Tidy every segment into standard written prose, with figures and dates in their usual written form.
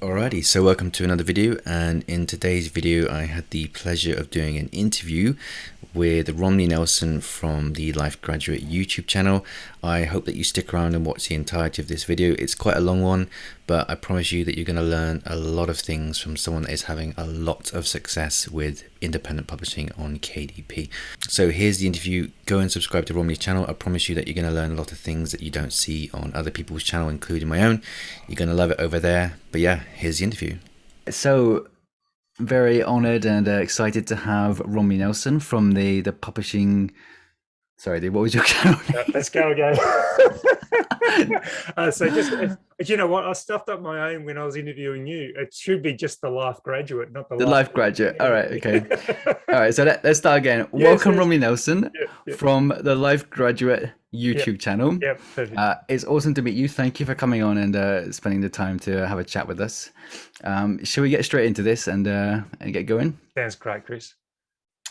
Alrighty, so welcome to another video, and in today's video I had the pleasure of doing an interview with Romney Nelson from the Life Graduate YouTube channel. I hope that you stick around and watch the entirety of this video. It's quite a long one, but I promise you that you're going to learn a lot of things from someone that is having a lot of success with independent publishing on KDP. So here's the interview. Go and subscribe to Romney's channel. I promise you that you're going to learn a lot of things that you don't see on other people's channel, including my own. You're going to love it over there. But yeah, here's the interview. So very honored and excited to have Romney Nelson from the publishing. Sorry, what was your channel name? Let's go again. So you know what? I stuffed up my own when I was interviewing you. It should be just the Life Graduate, not the Life Graduate. All right, okay. All right, so let's start again. Welcome, Romney Nelson from the Life Graduate YouTube channel. Yep, perfect. It's awesome to meet you. Thank you for coming on and spending the time to have a chat with us. Shall we get straight into this and get going? Sounds great, Chris.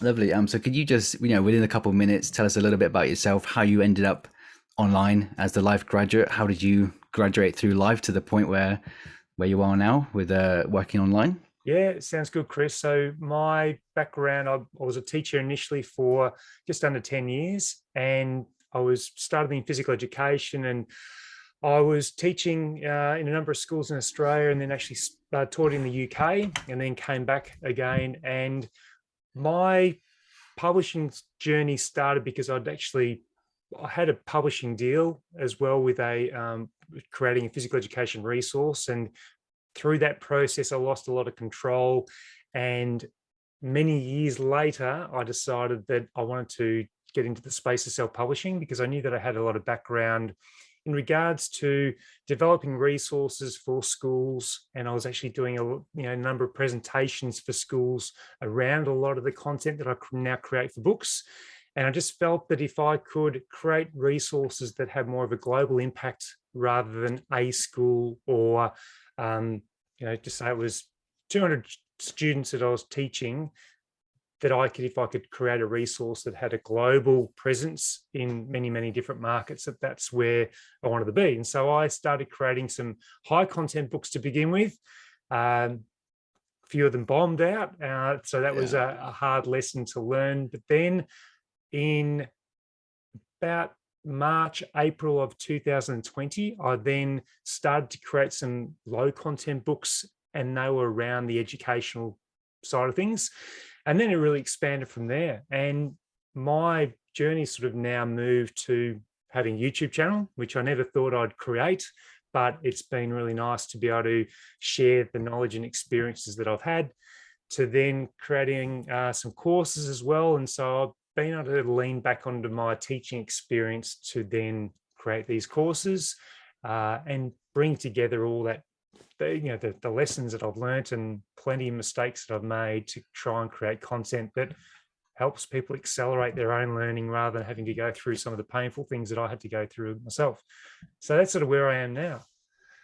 Lovely. So could you just, within a couple of minutes, tell us a little bit about yourself, how you ended up online as the Life Graduate? How did you graduate through life to the point where you are now with working online? Yeah, sounds good, Chris. So my background, I was a teacher initially for just under 10 years, and I was started in physical education, and I was teaching in a number of schools in Australia, and then actually taught in the UK, and then came back again. And my publishing journey started because I had a publishing deal as well with creating a physical education resource. And through that process, I lost a lot of control. And many years later, I decided that I wanted to get into the space of self-publishing because I knew that I had a lot of background in regards to developing resources for schools. And I was actually doing a number of presentations for schools around a lot of the content that I now create for books. And I just felt that if I could create resources that had more of a global impact rather than a school or, just say it was 200 students that I was teaching, that if I could create a resource that had a global presence in many, many different markets, that's where I wanted to be. And so I started creating some high content books to begin with. A few of them bombed out. So that was a hard lesson to learn. But then in about March, April of 2020, I then started to create some low content books, and they were around the educational side of things. And then it really expanded from there. And my journey sort of now moved to having a YouTube channel, which I never thought I'd create, but it's been really nice to be able to share the knowledge and experiences that I've had, to then creating some courses as well. And so I've been able to lean back onto my teaching experience to then create these courses and bring together all that, the lessons that I've learned and plenty of mistakes that I've made to try and create content that helps people accelerate their own learning rather than having to go through some of the painful things that I had to go through myself. So that's sort of where I am now.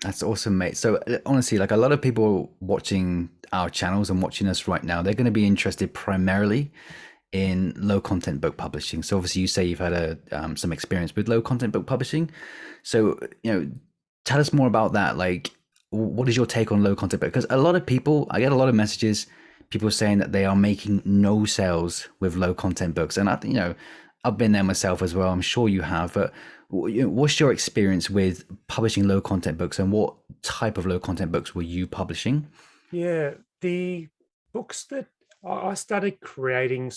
That's awesome, mate. So honestly, like a lot of people watching our channels and watching us right now, they're going to be interested primarily in low content book publishing. So obviously you say you've had some experience with low content book publishing. So, tell us more about that. Like, what is your take on low content book? Because a lot of people, I get a lot of messages, people saying that they are making no sales with low content books. And I've been there myself as well. I'm sure you have, but what's your experience with publishing low content books, and what type of low content books were you publishing? Yeah, the books that I started creating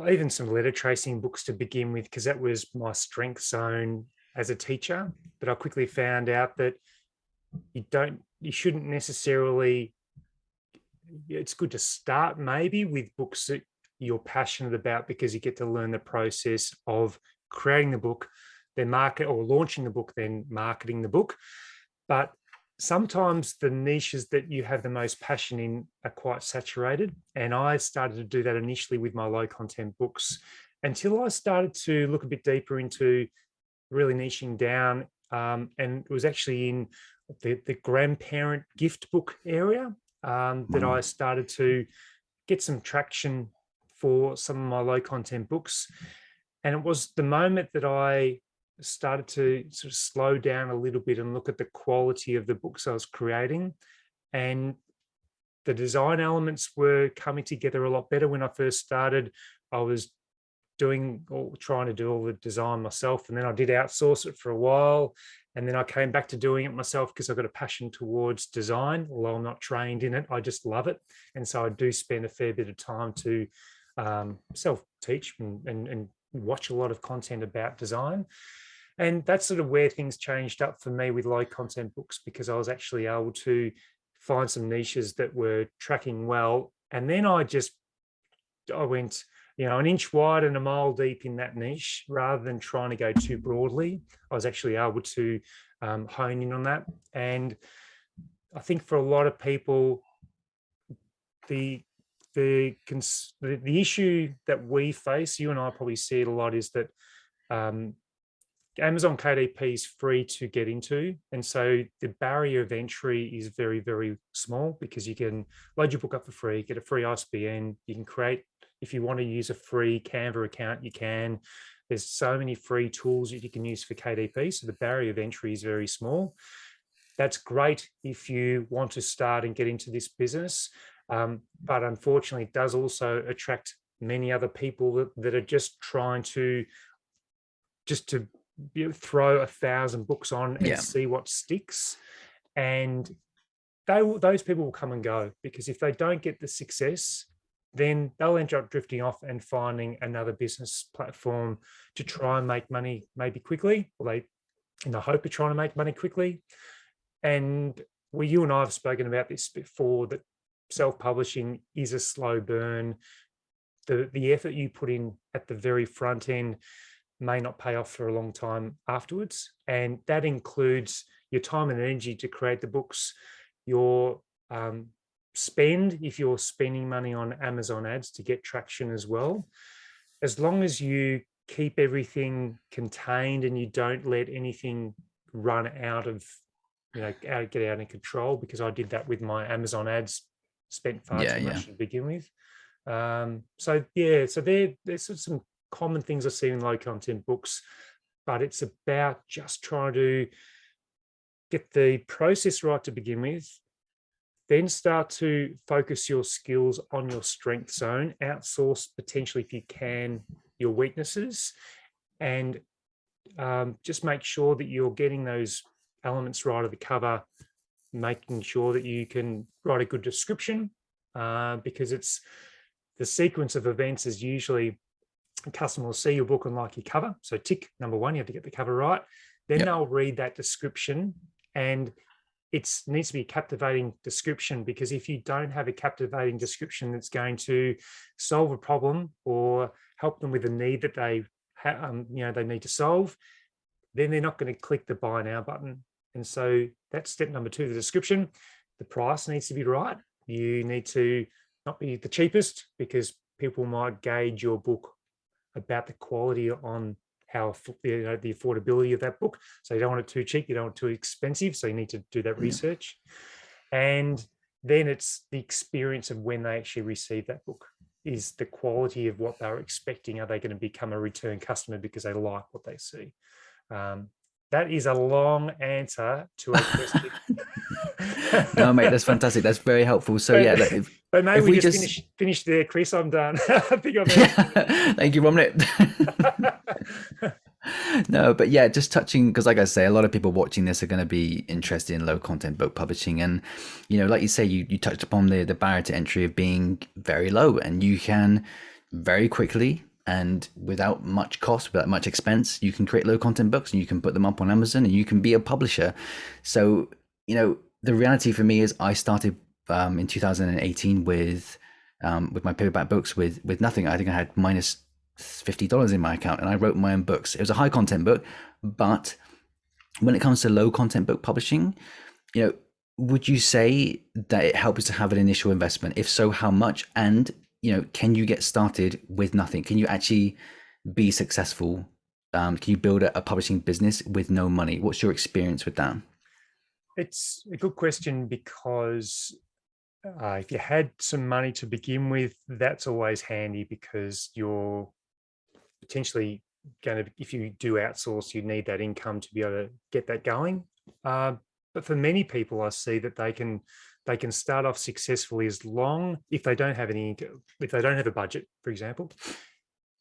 even some letter tracing books to begin with, because that was my strength zone as a teacher. But I quickly found out that you shouldn't necessarily, it's good to start maybe with books that you're passionate about, because you get to learn the process of creating the book, then launching the book, then marketing the book. But sometimes the niches that you have the most passion in are quite saturated. And I started to do that initially with my low content books, until I started to look a bit deeper into really niching down. And it was actually in the grandparent gift book area that I started to get some traction for some of my low content books. And it was the moment that I started to sort of slow down a little bit and look at the quality of the books I was creating. And the design elements were coming together a lot better. When I first started, I was trying to do all the design myself, and then I did outsource it for a while, and then I came back to doing it myself because I've got a passion towards design. Although I'm not trained in it, I just love it, and so I do spend a fair bit of time to self-teach and watch a lot of content about design. And that's sort of where things changed up for me with low content books, because I was actually able to find some niches that were tracking well. And then I went, an inch wide and a mile deep in that niche, rather than trying to go too broadly. I was actually able to hone in on that. And I think for a lot of people, the issue that we face, you and I probably see it a lot, is that Amazon KDP is free to get into. And so the barrier of entry is very, very small, because you can load your book up for free, get a free ISBN. You can create, if you want to use a free Canva account, you can. There's so many free tools that you can use for KDP. So the barrier of entry is very small. That's great if you want to start and get into this business. But unfortunately, it does also attract many other people that are just trying to throw 1,000 books on and see what sticks. And those people will come and go, because if they don't get the success, then they'll end up drifting off and finding another business platform to try and make money, maybe quickly, or in the hope of trying to make money quickly. And you and I have spoken about this before, that self-publishing is a slow burn. The effort you put in at the very front end may not pay off for a long time afterwards. And that includes your time and energy to create the books, your spend, if you're spending money on Amazon ads to get traction as well. As long as you keep everything contained and you don't let anything run out of, get out of control, because I did that with my Amazon ads, spent far too much to begin with. So there's some common things I see in low content books, but it's about just trying to get the process right to begin with, then start to focus your skills on your strength zone, outsource potentially, if you can, your weaknesses, and just make sure that you're getting those elements right at the cover, making sure that you can write a good description, because it's the sequence of events is usually a customer will see your book and like your cover. So tick number one, you have to get the cover right. Then they'll read that description, and it needs to be a captivating description, because if you don't have a captivating description that's going to solve a problem or help them with a need that they they need to solve, then they're not going to click the buy now button. And so that's step number two, the description. The price needs to be right. You need to not be the cheapest, because people might gauge your book about the quality on how the affordability of that book. So you don't want it too cheap, you don't want it too expensive. So you need to do that research. And then it's the experience of when they actually receive that book. Is the quality of what they're expecting? Are they going to become a return customer because they like what they see? That is a long answer to a question. No, mate, that's fantastic. That's very helpful. So but maybe we just finish there, Chris. I'm done. I think I've Thank you, Romney. No, but yeah, just touching, because like I say, a lot of people watching this are going to be interested in low content book publishing. And, like you say, you touched upon the barrier to entry of being very low, and you can very quickly and without much cost, without much expense, you can create low content books and you can put them up on Amazon and you can be a publisher. So, the reality for me is I started in 2018 with my paperback books with nothing. I think I had minus $50 in my account, and I wrote my own books. It was a high content book, but when it comes to low content book publishing, would you say that it helps to have an initial investment? If so, how much? And can you get started with nothing? Can you actually be successful? Can you build a publishing business with no money? What's your experience with that? It's a good question, because if you had some money to begin with, that's always handy, because you're potentially if you do outsource, you need that income to be able to get that going. But for many people, I see that they can start off successfully as long, if they don't have if they don't have a budget, for example,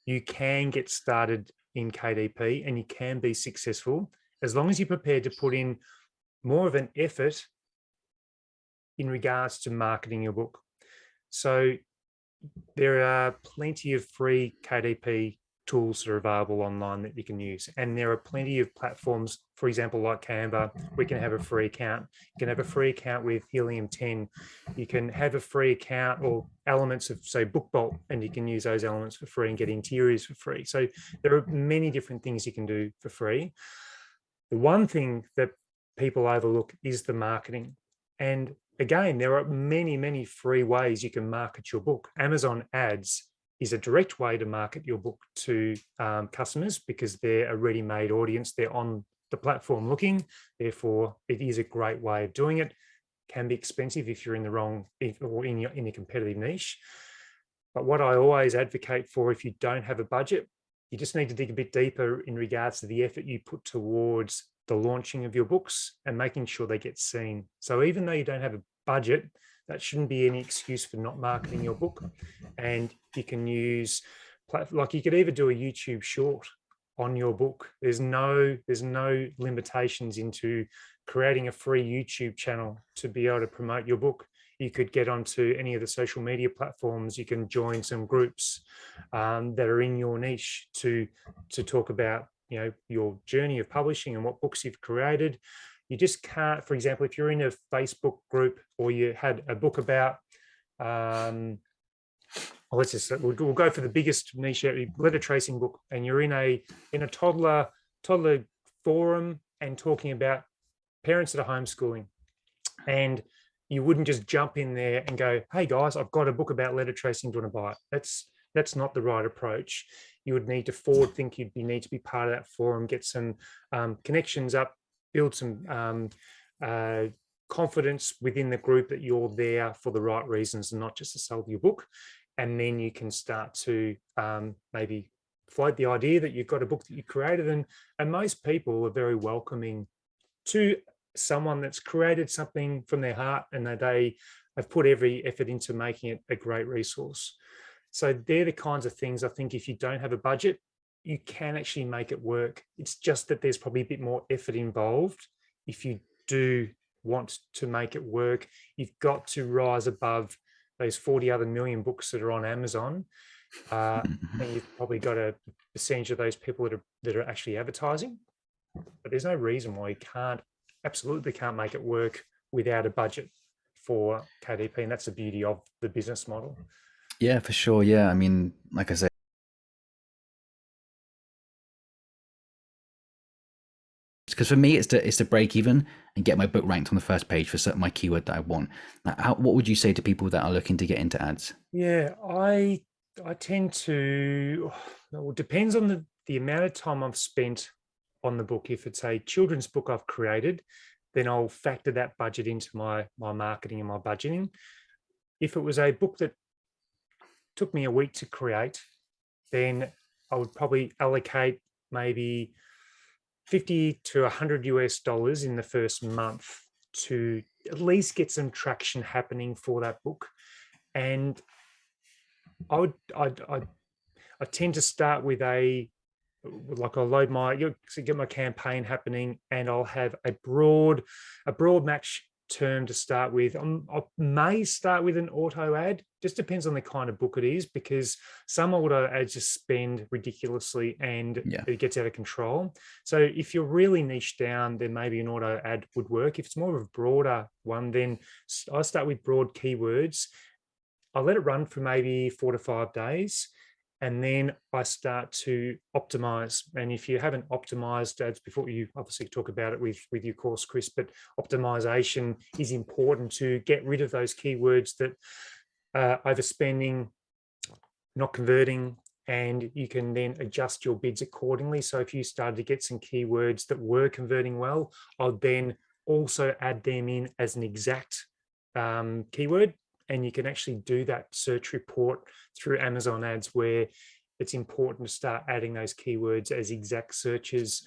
you can get started in KDP and you can be successful as long as you're prepared to put in more of an effort in regards to marketing your book. So there are plenty of free KDP tools that are available online that you can use. And there are plenty of platforms, for example, like Canva, we can have a free account. You can have a free account with Helium 10. You can have a free account or elements of, say, BookBolt, and you can use those elements for free and get interiors for free. So there are many different things you can do for free. The one thing that people overlook is the marketing. And again, there are many, many free ways you can market your book. Amazon ads is a direct way to market your book to customers because they're a ready-made audience. They're on the platform looking. Therefore, it is a great way of doing it. Can be expensive if you're in the wrong or in your competitive niche. But what I always advocate for, if you don't have a budget, you just need to dig a bit deeper in regards to the effort you put towards the launching of your books and making sure they get seen. So even though you don't have a budget, that shouldn't be any excuse for not marketing your book. And you can use, like you could either do a YouTube short on your book. There's no limitations into creating a free YouTube channel to be able to promote your book. You could get onto any of the social media platforms. You can join some groups that are in your niche to talk about, you know, your journey of publishing and what books you've created. You just can't, for example, if you're in a Facebook group or you had a book about, we'll go for the biggest niche, letter tracing book, and you're in a toddler forum and talking about parents that are homeschooling, and you wouldn't just jump in there and go, hey guys, I've got a book about letter tracing, do you want to buy it? That's not the right approach. You would need to forward think. You'd need to be part of that forum, get some connections up, build some confidence within the group that you're there for the right reasons and not just to sell your book. And then you can start to maybe float the idea that you've got a book that you created. And most people are very welcoming to someone that's created something from their heart and that they have put every effort into making it a great resource. So they're the kinds of things I think if you don't have a budget, you can actually make it work. It's just that there's probably a bit more effort involved. If you do want to make it work, you've got to rise above those 40 other million books that are on Amazon. And you've probably got a percentage of those people that are actually advertising. But there's no reason why you absolutely can't make it work without a budget for KDP. And that's the beauty of the business model. Yeah, for sure. Yeah. I mean, like I said, because for me, it's to break even and get my book ranked on the first page for my keyword that I want. Now, what would you say to people that are looking to get into ads? Yeah, I tend to, well, it depends on the amount of time I've spent on the book. If it's a children's book I've created, then I'll factor that budget into my marketing and my budgeting. If it was a book that took me a week to create, then I would probably allocate maybe 50 to 100 US dollars in the first month to at least get some traction happening for that book. And I tend to start with I'll load get my campaign happening, and I'll have a broad match term to start with. I may start with an auto ad, just depends on the kind of book it is, because some auto ads just spend ridiculously and it gets out of control. So if you're really niche down, then maybe an auto ad would work. If it's more of a broader one, then I start with broad keywords. I let it run for maybe 4 to 5 days. And then I start to optimize. And if you haven't optimized ads before, you obviously talk about it with your course, Chris, but optimization is important to get rid of those keywords that are overspending, not converting, and you can then adjust your bids accordingly. So if you started to get some keywords that were converting well, I'll then also add them in as an exact keyword. And you can actually do that search report through Amazon ads where it's important to start adding those keywords as exact searches.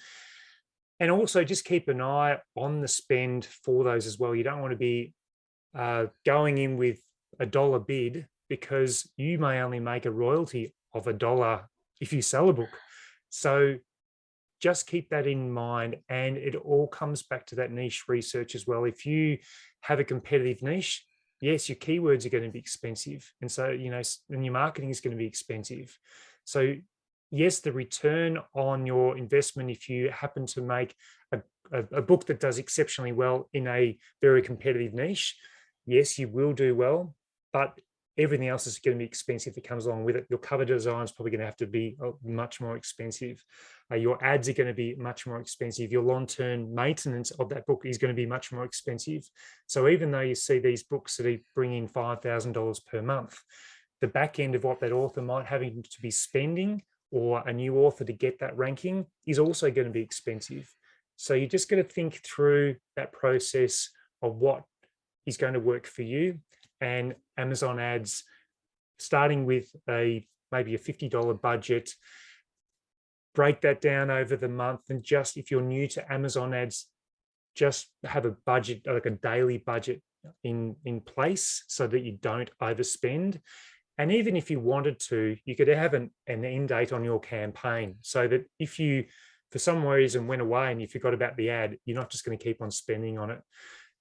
And also just keep an eye on the spend for those as well. You don't want to be going in with a dollar bid, because you may only make a royalty of $1 if you sell a book. So just keep that in mind. And it all comes back to that niche research as well. If you have a competitive niche, yes, your keywords are going to be expensive. And so, and your marketing is going to be expensive. So yes, the return on your investment, if you happen to make a book that does exceptionally well in a very competitive niche, yes, you will do well, but everything else is going to be expensive that comes along with it. Your cover design is probably going to have to be much more expensive. Your ads are going to be much more expensive. Your long-term maintenance of that book is going to be much more expensive. So even though you see these books that are bringing $5,000 per month, the back end of what that author might having to be spending, or a new author to get that ranking, is also going to be expensive. So you just got to think through that process of what is going to work for you. And Amazon ads, starting with maybe a $50 budget, break that down over the month. And just, if you're new to Amazon ads, just have a budget, like a daily budget in place, so that you don't overspend. And even if you wanted to, you could have an end date on your campaign, so that if you, for some reason, went away and you forgot about the ad, you're not just going to keep on spending on it.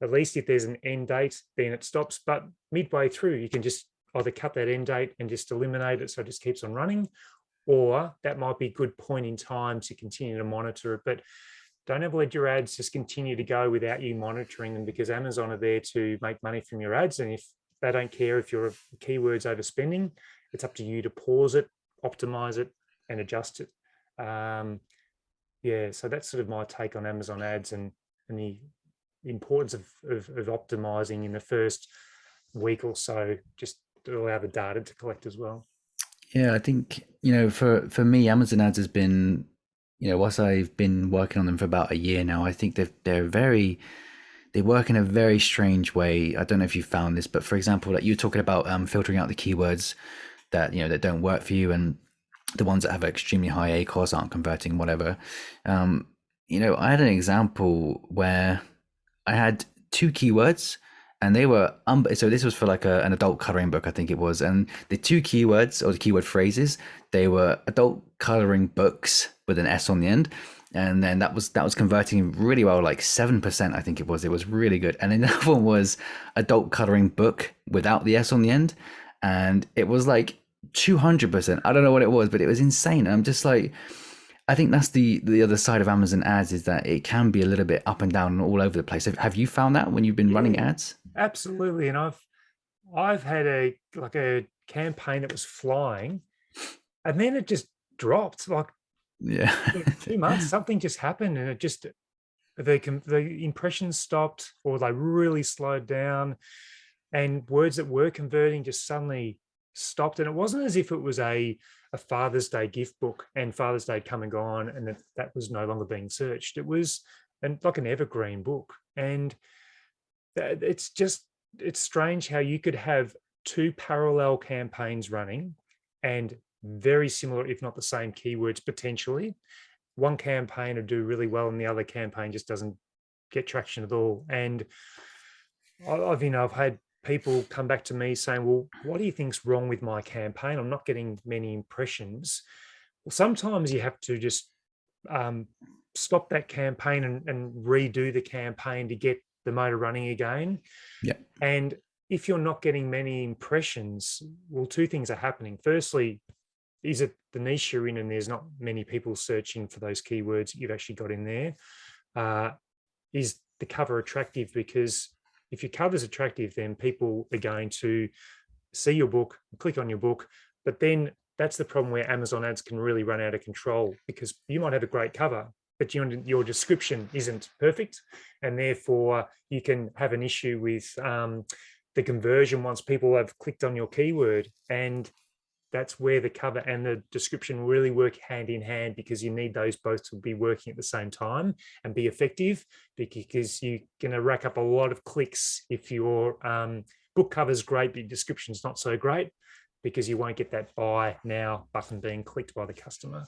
At least if there's an end date, then it stops. But midway through, you can just either cut that end date and just eliminate it, so it just keeps on running, or that might be a good point in time to continue to monitor it. But don't ever let your ads just continue to go without you monitoring them, because Amazon are there to make money from your ads. And if they don't care if your keywords overspending, it's up to you to pause it, optimize it, and adjust it. Yeah, so that's sort of my take on Amazon ads, and the importance of optimizing in the first week or so, just to allow the data to collect as well. Yeah, I think, for me, Amazon ads has been, whilst I've been working on them for about a year now, I think they work in a very strange way. I don't know if you found this, but for example, like you were talking about filtering out the keywords that, that don't work for you, and the ones that have extremely high ACOS aren't converting, whatever. I had an example where I had 2 keywords, and they were so this was for like an adult coloring book, I think it was, and the 2 keywords, or the keyword phrases, they were adult coloring books with an S on the end, and then that was converting really well, like 7%, I think it was really good. And then the other one was adult coloring book without the S on the end, and it was like 200%. I don't know what it was, but it was insane. I'm just like, I think that's the other side of Amazon ads, is that it can be a little bit up and down and all over the place. Have you found that when you've been running ads? Absolutely. And I've had a campaign that was flying, and then it just dropped. Like, Yeah. 2 months, something just happened, and it just, the impressions stopped, or they really slowed down, and words that were converting just suddenly stopped. And it wasn't as if it was a Father's Day gift book and Father's Day come and gone, and that was no longer being searched. It was like an evergreen book. And it's strange how you could have 2 parallel campaigns running, and very similar, if not the same keywords potentially. One campaign would do really well, and the other campaign just doesn't get traction at all. And I've had people come back to me saying, well, what do you think's wrong with my campaign? I'm not getting many impressions. Well, sometimes you have to just stop that campaign and redo the campaign to get the motor running again. Yeah. And if you're not getting many impressions, well, 2 things are happening. Firstly, is it the niche you're in, and there's not many people searching for those keywords you've actually got in there? Is the cover attractive? Because if your cover's attractive, then people are going to see your book, click on your book. But then that's the problem where Amazon ads can really run out of control, because you might have a great cover, but your description isn't perfect, and therefore you can have an issue with the conversion once people have clicked on your keyword. And that's where the cover and the description really work hand in hand, because you need those both to be working at the same time and be effective, because you're going to rack up a lot of clicks if your book cover is great, but your description's not so great. because you won't get that buy now button being clicked by the customer.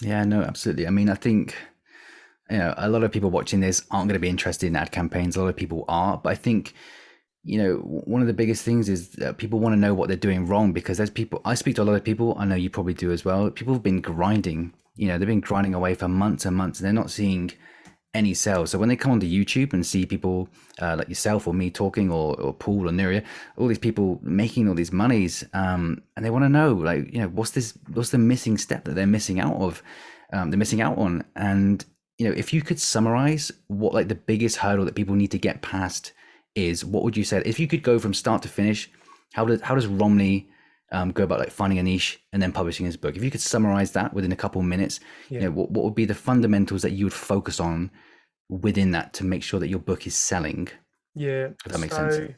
Yeah, no, absolutely. I mean, I think, a lot of people watching this aren't going to be interested in ad campaigns. A lot of people are, but I think, one of the biggest things is that people want to know what they're doing wrong, because there's people, I speak to a lot of people, I know you probably do as well. People have been grinding, they've been grinding away for months and months, and they're not seeing any sales. So when they come onto YouTube and see people like yourself or me talking, or Paul or Nuria, all these people making all these monies, and they want to know, like, what's the missing step that they're missing out of, they're missing out on. And if you could summarize what, like, the biggest hurdle that people need to get past is, what would you say? If you could go from start to finish, how does Romney go about, like, finding a niche and then publishing his book? If you could summarize that within a couple of minutes, what would be the fundamentals that you would focus on within that to make sure that your book is selling? Yeah, if that makes sense.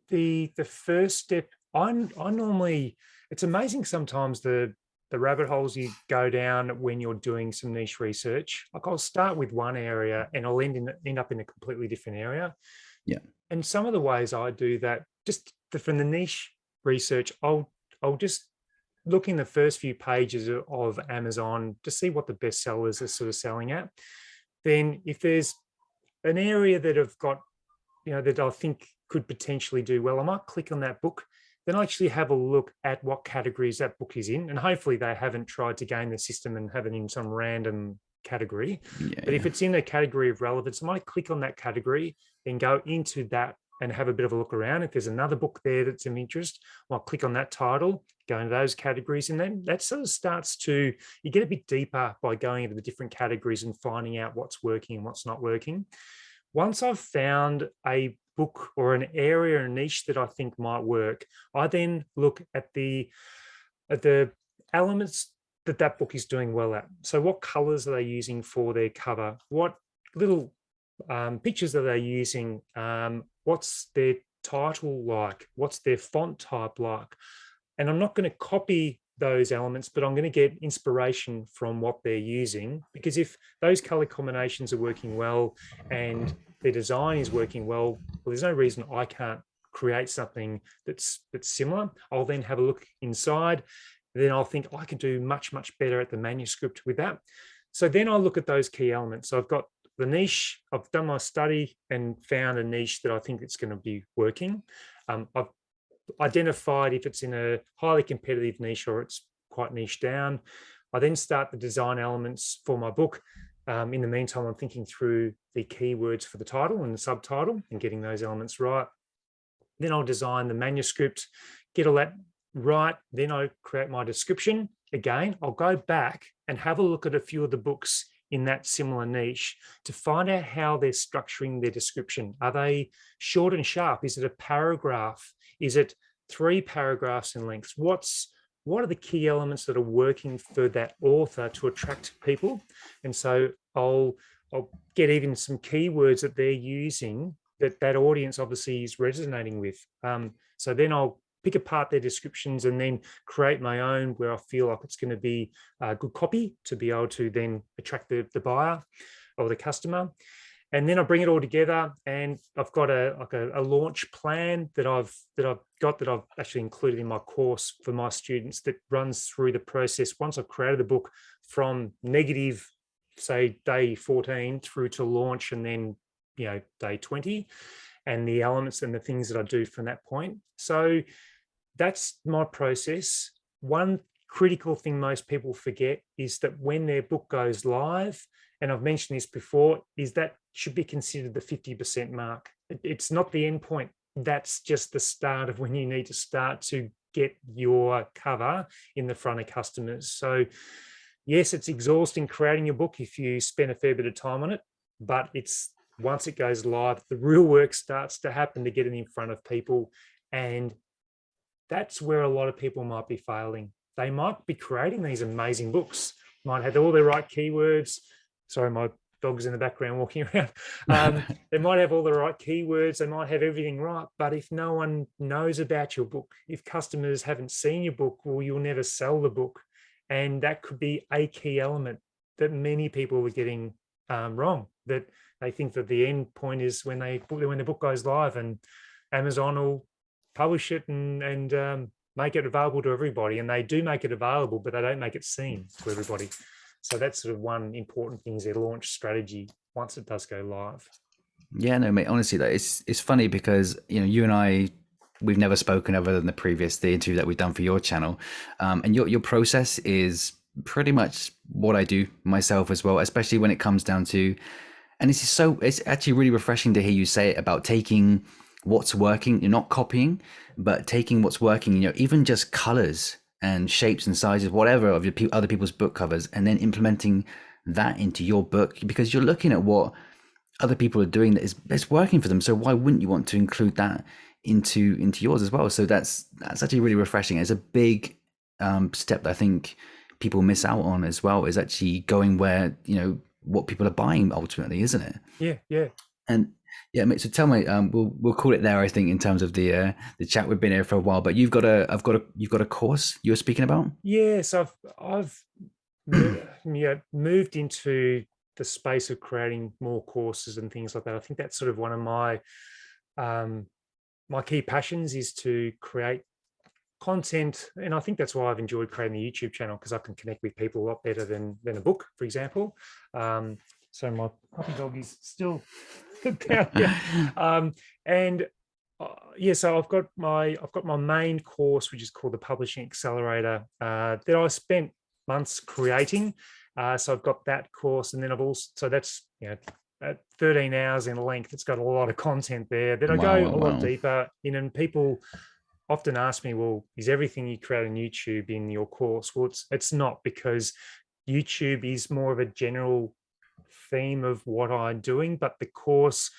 The first step, I normally, it's amazing sometimes the rabbit holes you go down when you're doing some niche research. Like, I'll start with one area and I'll end up in a completely different area. Yeah. And some of the ways I do that, just from the niche research, I'll just look in the first few pages of Amazon to see what the best sellers are sort of selling at. Then if there's an area that I've got, that I think could potentially do well, I might click on that book. Then I actually have a look at what categories that book is in. And hopefully they haven't tried to game the system and have it in some random category. But if it's in a category of relevance, I might click on that category, then go into that and have a bit of a look around. If there's another book there that's of interest, I'll click on that title, go into those categories, and then that sort of starts to, you get a bit deeper by going into the different categories and finding out what's working and what's not working. Once I've found a book or an area or niche that I think might work, I then look at the elements that book is doing well at. So what colors are they using for their cover? What little pictures are they using? What's their title like? What's their font type like? And I'm not going to copy those elements, but I'm going to get inspiration from what they're using, because if those color combinations are working well and their design is working well, there's no reason I can't create something that's similar. I'll then have a look inside. Then I'll think I can do much better at the manuscript with that. So then I'll look at those key elements. So I've got the niche, I've done my study and found a niche that I think it's going to be working. I've identified if it's in a highly competitive niche or it's quite niche down. I then start the design elements for my book. In the meantime, I'm thinking through the keywords for the title and the subtitle and getting those elements right. Then I'll design the manuscript, get all that right. Then I create my description. Again, I'll go back and have a look at a few of the books in that similar niche to find out how they're structuring their description. Are they short and sharp? Is it a paragraph? Is it 3 paragraphs in length? What are the key elements that are working for that author to attract people? And so I'll get even some keywords that they're using that audience obviously is resonating with. So then I'll pick apart their descriptions and then create my own where I feel like it's going to be good copy to be able to then attract the buyer or the customer. And then I bring it all together, and I've got a launch plan that I've actually included in my course for my students that runs through the process. Once I've created the book, from negative, say, day 14 through to launch, and then day 20, and the elements and the things that I do from that point. So that's my process. One critical thing most people forget is that when their book goes live, and I've mentioned this before, is that should be considered the 50% mark. It's not the end point. That's just the start of when you need to start to get your cover in the front of customers. So yes, it's exhausting creating your book if you spend a fair bit of time on it, but it's once it goes live, the real work starts to happen to get it in front of people. And that's where a lot of people might be failing. They might be creating these amazing books, might have all the right keywords. Sorry, my dog's in the background walking around. They might have all the right keywords. They might have everything right. But if no one knows about your book, if customers haven't seen your book, well, you'll never sell the book. And that could be a key element that many people are getting wrong, that they think that the end point is when the book goes live and Amazon will publish it and make it available to everybody, and they do make it available, but they don't make it seen to everybody. So that's sort of one important thing, is their launch strategy once it does go live. Yeah, no, mate. Honestly, that it's funny because you and I, we've never spoken other than the interview that we've done for your channel, and your process is pretty much what I do myself as well, especially when it comes down to, and it's actually really refreshing to hear you say it about taking what's working, you're not copying, but taking what's working, even just colors and shapes and sizes, whatever, of your other people's book covers, and then implementing that into your book, because you're looking at what other people are doing that is working for them. So why wouldn't you want to include that into yours as well? So that's actually really refreshing. It's a big step that I think people miss out on as well, is actually going where what people are buying ultimately, isn't it? Yeah. And yeah, mate, so tell me, we'll call it there, I think, in terms of the chat. We've been here for a while, but you've got a course you were speaking about. So I've moved into the space of creating more courses and things like that. I think that's sort of one of my my key passions, is to create content, and I think that's why I've enjoyed creating the YouTube channel, because I can connect with people a lot better than a book, for example. So my puppy dog is still down here. So I've got my main course, which is called the Publishing Accelerator, that I spent months creating. So I've got that course, and then I've also, so that's at 13 hours in length. It's got a lot of content there that I go a lot deeper in. And people often ask me, well, is everything you create on YouTube in your course? Well, it's not, because YouTube is more of a general theme of what I'm doing, but the course,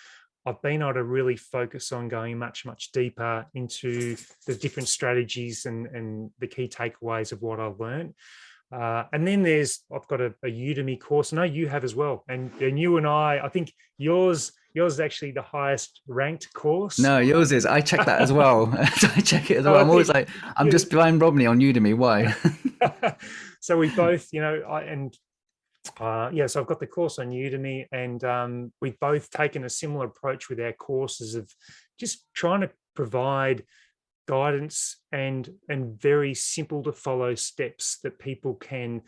I've been able to really focus on going much deeper into the different strategies and the key takeaways of what I've learned. And then I've got a Udemy course. I know you have as well. And you and I think yours is actually the highest ranked course. No, yours is. I check that as well. I check it as well. I'm always like, I'm just behind Romney on Udemy. Why? So we both, so I've got the course on Udemy, and we've both taken a similar approach with our courses of just trying to provide guidance and very simple to follow steps that people can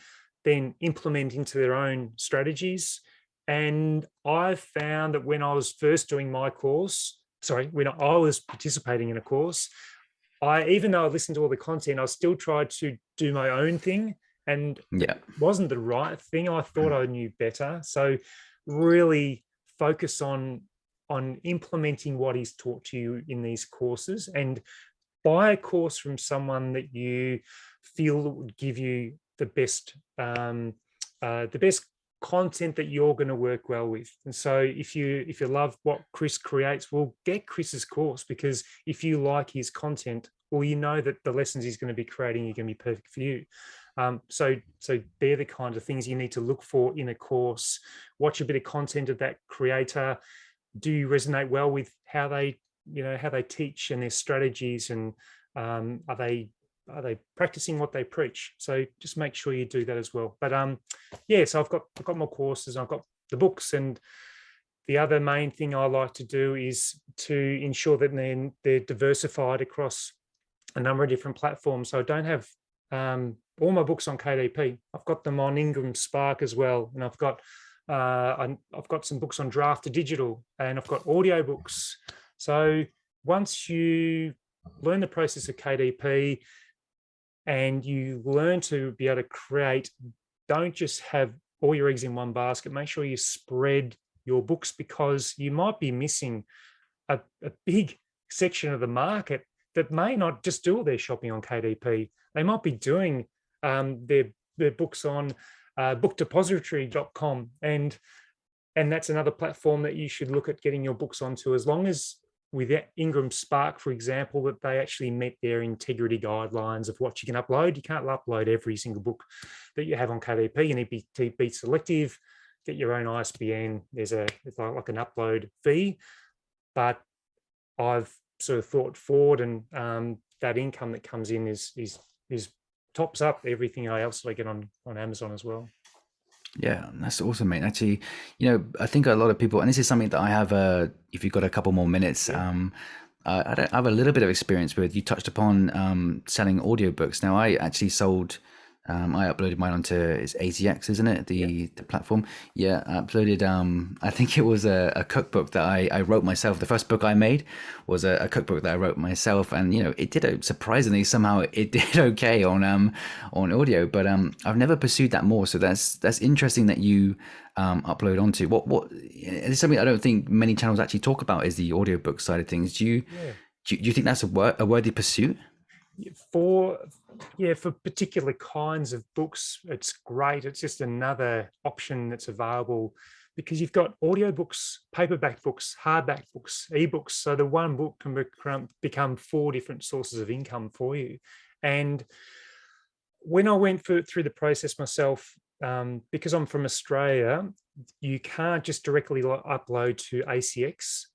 then implement into their own strategies. And I found that when I was first doing my course, when I was participating in a course, even though I listened to all the content, I still tried to do my own thing, and it wasn't the right thing. I thought I knew better. So really focus on implementing what is taught to you in these courses, and buy a course from someone that you feel would give you the best content that you're going to work well with. And so if you love what Chris creates, well, get Chris's course, because if you like his content, well, you know that the lessons he's going to be creating are going to be perfect for you. So they're the kind of things you need to look for in a course. Watch a bit of content of that creator. Do you resonate well with how they teach and their strategies, and are they practicing what they preach? So just make sure you do that as well. But so I've got more courses, and I've got the books, and the other main thing I like to do is to ensure that they're diversified across a number of different platforms. So I don't have all my books on KDP. I've got them on Ingram Spark as well, and I've got some books on Draft to Digital, and I've got audiobooks. So once you learn the process of KDP and you learn to be able to create, don't just have all your eggs in one basket. Make sure you spread your books, because you might be missing a big section of the market that may not just do all their shopping on KDP. They might be doing their books on bookdepository.com, and that's another platform that you should look at getting your books onto, as long as with Ingram Spark, for example, that they actually met their integrity guidelines of what you can upload. You can't upload every single book that you have on KDP. You need to be selective, get your own ISBN. It's like an upload fee, but I've sort of thought forward, and that income that comes in is tops up everything else that I get on Amazon as well. Yeah, that's awesome, mate. Actually, I think a lot of people, and this is something that I have, if you've got a couple more minutes, I have a little bit of experience with. You touched upon selling audiobooks. Now, I actually sold. I uploaded mine onto it's ACX, isn't it? The platform. Yeah, I uploaded. I think it was a cookbook that I wrote myself. The first book I made was a cookbook that I wrote myself, and it did surprisingly somehow it did okay on audio. But I've never pursued that more. So that's interesting that you upload onto. What it's something I don't think many channels actually talk about is the audiobook side of things. Do you think that's a worthy pursuit? For particular kinds of books, it's great. It's just another option that's available, because you've got audiobooks, paperback books, hardback books, ebooks. So the one book can become 4 different sources of income for you. And when I went through the process myself, because I'm from Australia, you can't just directly upload to ACX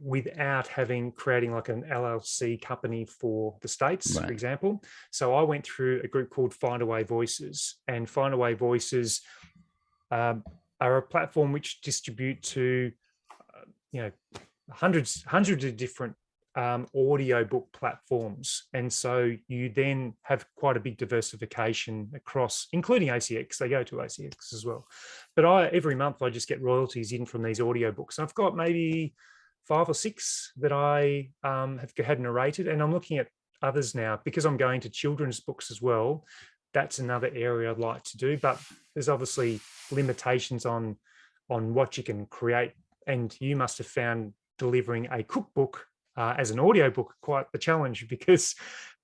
without creating like an LLC company for the States, right, for example. So I went through a group called Findaway Voices, and Findaway Voices are a platform which distribute to hundreds of different audiobook platforms. And so you then have quite a big diversification across, including ACX. They go to ACX as well. But every month I just get royalties in from these audiobooks. I've got maybe 5 or 6 that I have had narrated, and I'm looking at others now because I'm going to children's books as well. That's another area I'd like to do, but there's obviously limitations on what you can create. And you must have found delivering a cookbook as an audiobook quite the challenge, because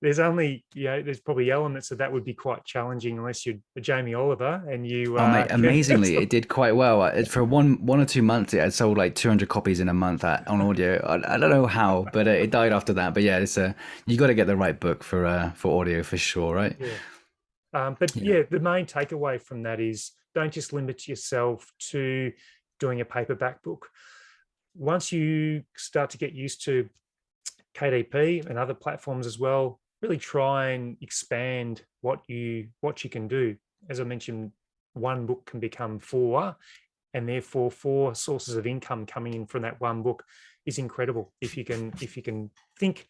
there's probably elements that would be quite challenging unless you're Jamie Oliver and you. Mate, amazingly, it did quite well. For one or 2 months, it had sold like 200 copies in a month on audio. I don't know how, but it died after that. But yeah, you got to get the right book for audio for sure, right? Yeah. The main takeaway from that is don't just limit yourself to doing a paperback book. Once you start to get used to KDP and other platforms as well, really try and expand what you can do. As I mentioned, one book can become 4, and therefore 4 sources of income coming in from that one book is incredible. If you can think,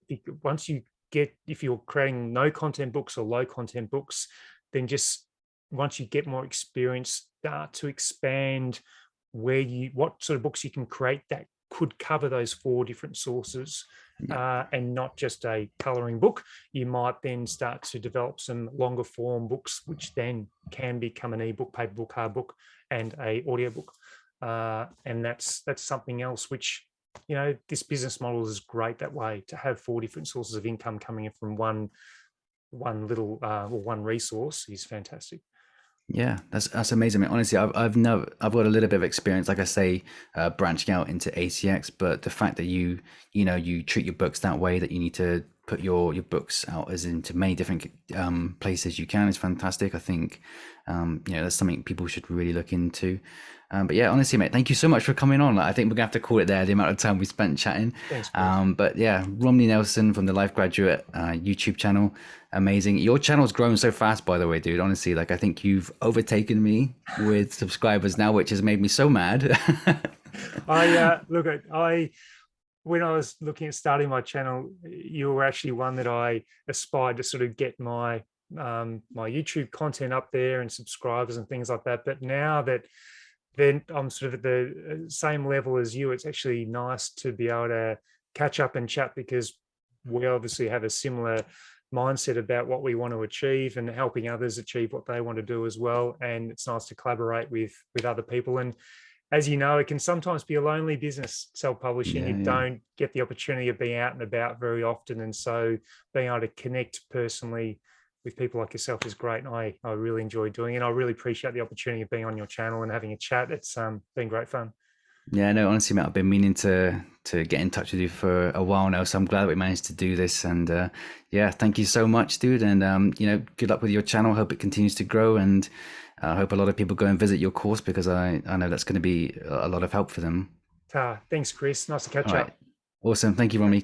if you're creating no content books or low content books, then just once you get more experience, start to expand what sort of books you can create that could cover those 4 different sources, and not just a coloring book. You might then start to develop some longer form books, which then can become an ebook, paperbook, hardbook, and a audiobook. And that's something else which, this business model is great that way, to have 4 different sources of income coming in from one little one resource is fantastic. Yeah, that's amazing. I mean, honestly, I've got a little bit of experience, like I say, branching out into ACX, but the fact that you treat your books that way, that you need to put your books out as into many different places you can, is fantastic. I think that's something people should really look into. But yeah, honestly, mate, thank you so much for coming on. I think we're gonna have to call it there, the amount of time we spent chatting. Thanks, but yeah, Romney Nelson from the Life Graduate YouTube channel, amazing. Your channel's grown so fast, by the way, dude. Honestly, I think you've overtaken me with subscribers now, which has made me so mad. When I was looking at starting my channel, you were actually one that I aspired to sort of get my YouTube content up there and subscribers and things like that. But now that then I'm sort of at the same level as you, it's actually nice to be able to catch up and chat, because we obviously have a similar mindset about what we want to achieve and helping others achieve what they want to do as well. And it's nice to collaborate with other people. And as you know, it can sometimes be a lonely business, self-publishing. You don't get the opportunity of being out and about very often. And so being able to connect personally with people like yourself is great. And I really enjoy doing it. I really appreciate the opportunity of being on your channel and having a chat. It's been great fun. Yeah, no, honestly, mate, I've been meaning to get in touch with you for a while now, so I'm glad that we managed to do this. And yeah, thank you so much, dude. And good luck with your channel. Hope it continues to grow, and I hope a lot of people go and visit your course, because I know that's going to be a lot of help for them. Thanks, Chris. Nice to catch up. Awesome. Thank you, Romney.